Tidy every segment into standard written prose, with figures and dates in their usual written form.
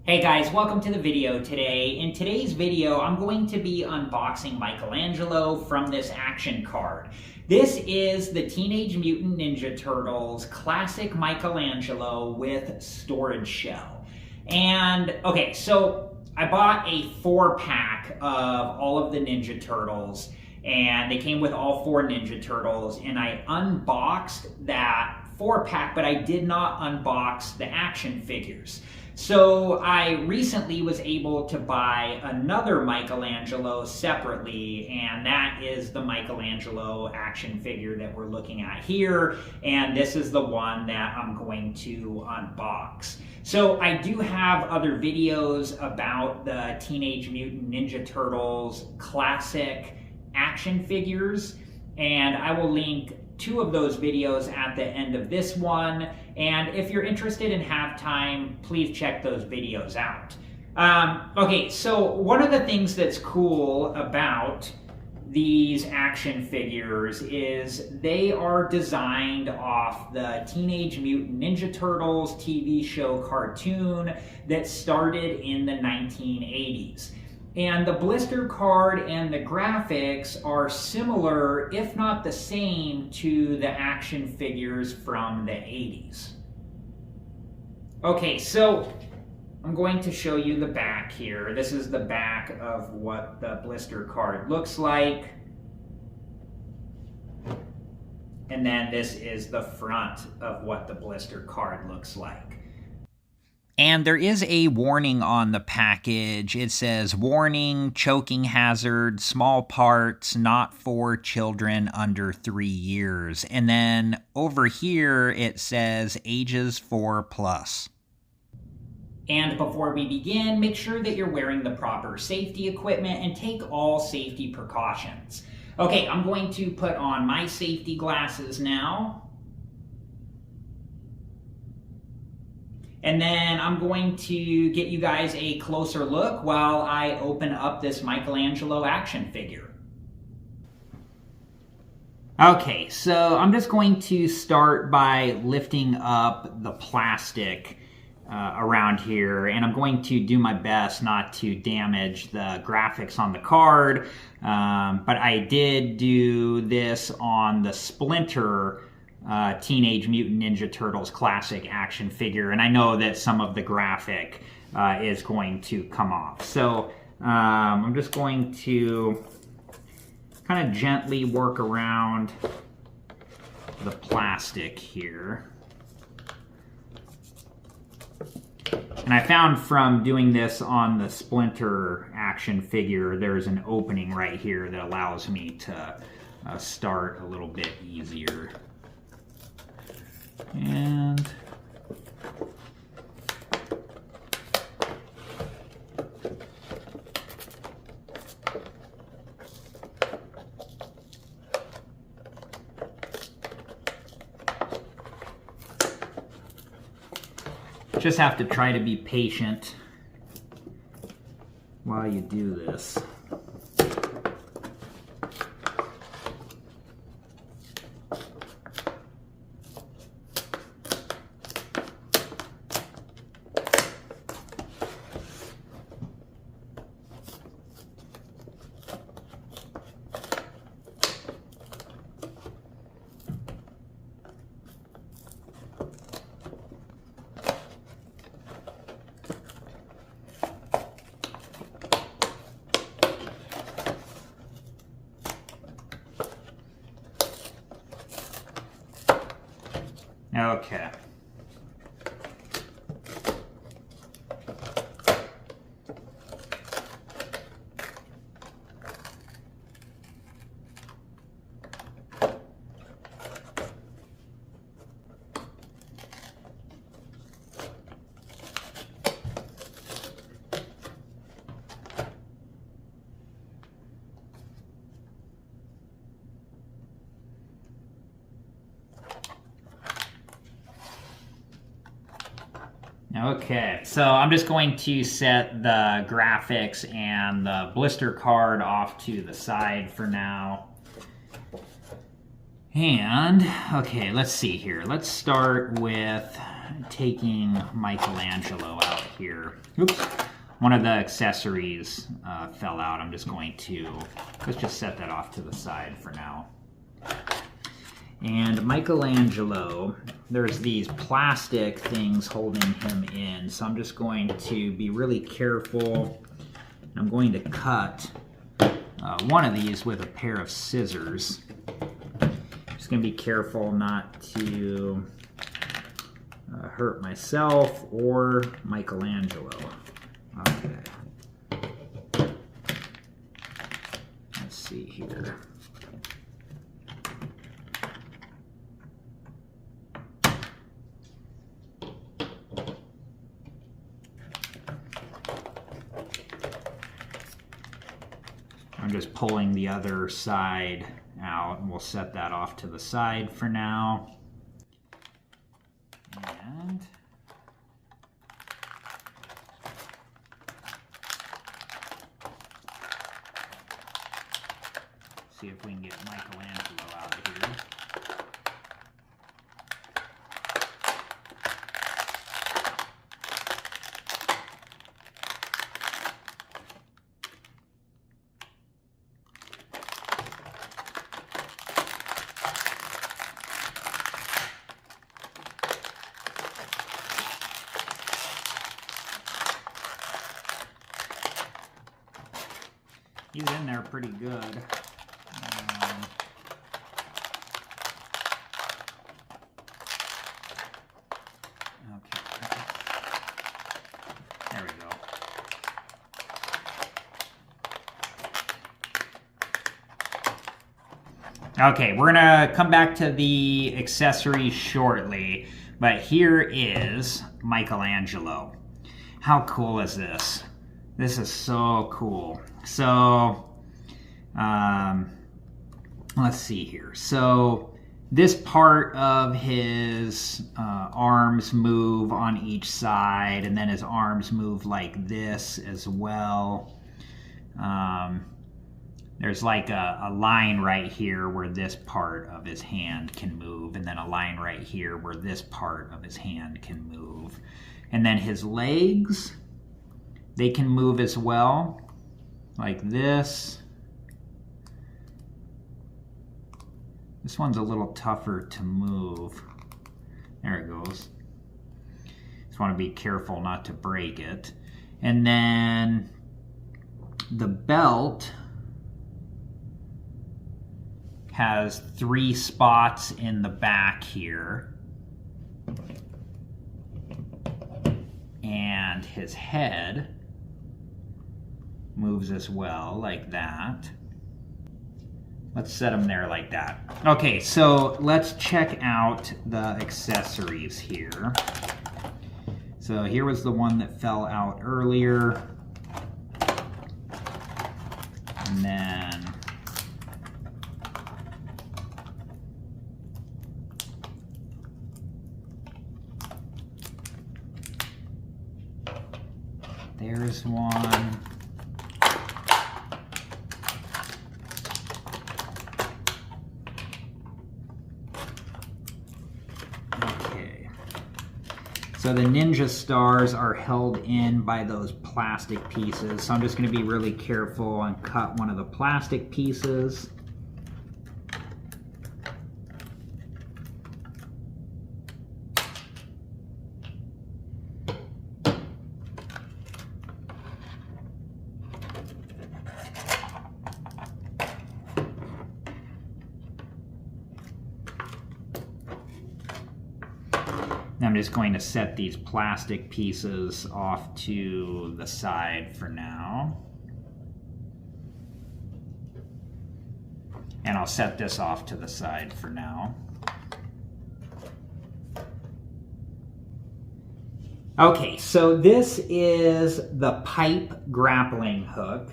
Hey guys, welcome to the video today. In today's video, I'm going to be unboxing Michelangelo from this action card. This is the Teenage Mutant Ninja Turtles classic Michelangelo with storage shell. And okay, so I bought a 4-pack of all of the Ninja Turtles, and they came with all 4 Ninja Turtles, and I unboxed that 4-pack, but I did not unbox the action figures. So I recently was able to buy another Michelangelo separately, and that is the Michelangelo action figure that we're looking at here, and this is the one that I'm going to unbox. So I do have other videos about the Teenage Mutant Ninja Turtles classic action figures, and I will link 2 of those videos at the end of this one, and if you're interested and have time, please check those videos out. Okay, so one of the things that's cool about these action figures is they are designed off the Teenage Mutant Ninja Turtles TV show cartoon that started in the 1980s. And the blister card and the graphics are similar, if not the same, to the action figures from the 80s. Okay, so I'm going to show you the back here. This is the back of what the blister card looks like. And then this is the front of what the blister card looks like. And there is a warning on the package. It says, warning, choking hazard, small parts, not for children under 3 years. And then over here, it says ages 4+. And before we begin, make sure that you're wearing the proper safety equipment and take all safety precautions. Okay, I'm going to put on my safety glasses now. And then I'm going to get you guys a closer look while I open up this Michelangelo action figure. Okay, so I'm just going to start by lifting up the plastic around here, and I'm going to do my best not to damage the graphics on the card, but I did do this on the Splinter Teenage Mutant Ninja Turtles classic action figure, and I know that some of the graphic is going to come off. So I'm just going to kind of gently work around the plastic here. And I found from doing this on the Splinter action figure, there's an opening right here that allows me to start a little bit easier. And just have to try to be patient while you do this. Okay. Okay, so I'm just going to set the graphics and the blister card off to the side for now. And, okay, let's see here. Let's start with taking Michelangelo out here. Oops, one of the accessories fell out. I'm just going to, let's just set that off to the side for now. And Michelangelo, there's these plastic things holding him in, so I'm just going to be really careful. I'm going to cut one of these with a pair of scissors. Just going to be careful not to hurt myself or Michelangelo. Okay. Let's see here. I'm just pulling the other side out, and we'll set that off to the side for now. And see if we can get Michelangelo out of here. He's in there pretty good. Okay. There we go. Okay, we're gonna come back to the accessories shortly, but here is Michelangelo. How cool is this? This is so cool. So, let's see here. So this part of his arms move on each side, and then his arms move like this as well. There's like a line right here where this part of his hand can move, and then a line right here where this part of his hand can move. And then his legs, they can move as well, like this. This one's a little tougher to move. There it goes. Just want to be careful not to break it. And then the belt has 3 spots in the back here. And his head moves as well, like that. Let's set him there like that. Okay, so let's check out the accessories here. So here was the one that fell out earlier. And then there's one. Okay. So the ninja stars are held in by those plastic pieces. So I'm just going to be really careful and cut one of the plastic pieces. I'm just going to set these plastic pieces off to the side for now. And I'll set this off to the side for now. Okay, so this is the pipe grappling hook.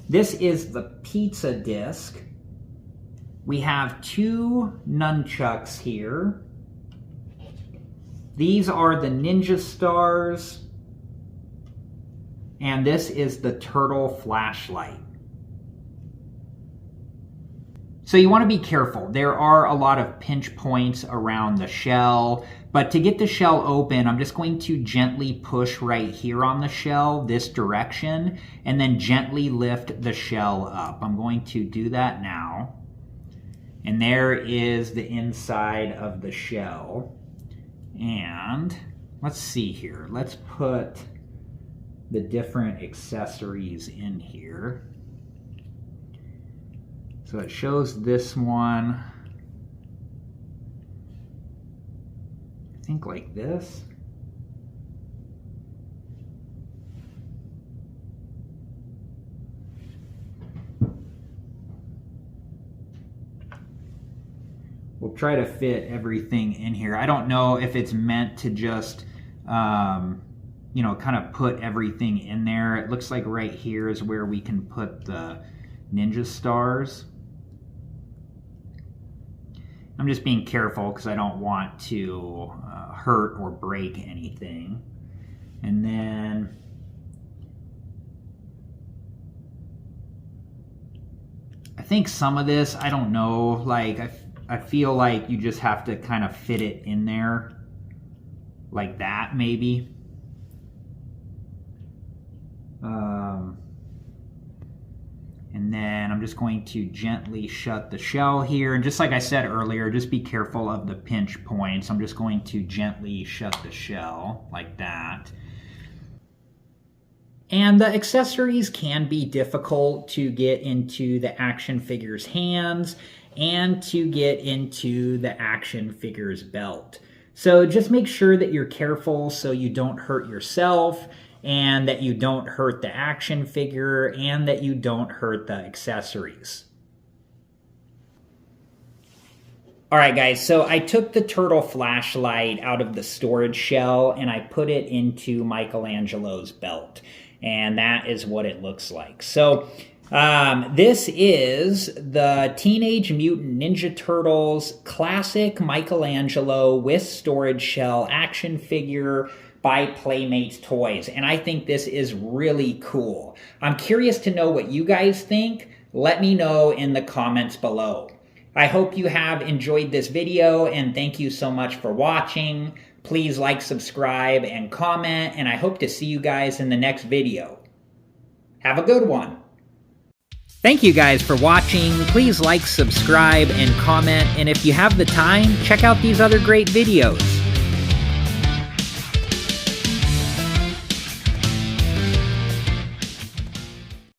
This is the pizza disc. We have 2 nunchucks here. These are the ninja stars, and this is the turtle flashlight. So you want to be careful. There are a lot of pinch points around the shell. But to get the shell open, I'm just going to gently push right here on the shell, this direction, and then gently lift the shell up. I'm going to do that now. And there is the inside of the shell. And let's see here. Let's put the different accessories in here. So it shows this one, I think like this. We'll try to fit everything in here. I don't know if it's meant to just, you know, kind of put everything in there. It looks like right here is where we can put the ninja stars. I'm just being careful because I don't want to hurt or break anything. And then I think some of this, I don't know, like I feel like you just have to kind of fit it in there like that maybe. And then I'm just going to gently shut the shell here. And just like I said earlier, just be careful of the pinch points. I'm just going to gently shut the shell like that. And the accessories can be difficult to get into the action figure's hands and to get into the action figure's belt. So just make sure that you're careful so you don't hurt yourself, and that you don't hurt the action figure, and that you don't hurt the accessories. All right, guys, so I took the turtle flashlight out of the storage shell and I put it into Michelangelo's belt. And that is what it looks like. So this is the Teenage Mutant Ninja Turtles classic Michelangelo with storage shell action figure by Playmates Toys. And I think this is really cool. I'm curious to know what you guys think. Let me know in the comments below. I hope you have enjoyed this video, and thank you so much for watching. Please like, subscribe, and comment, and I hope to see you guys in the next video. Have a good one. Thank you guys for watching. Please like, subscribe, and comment, and if you have the time, check out these other great videos.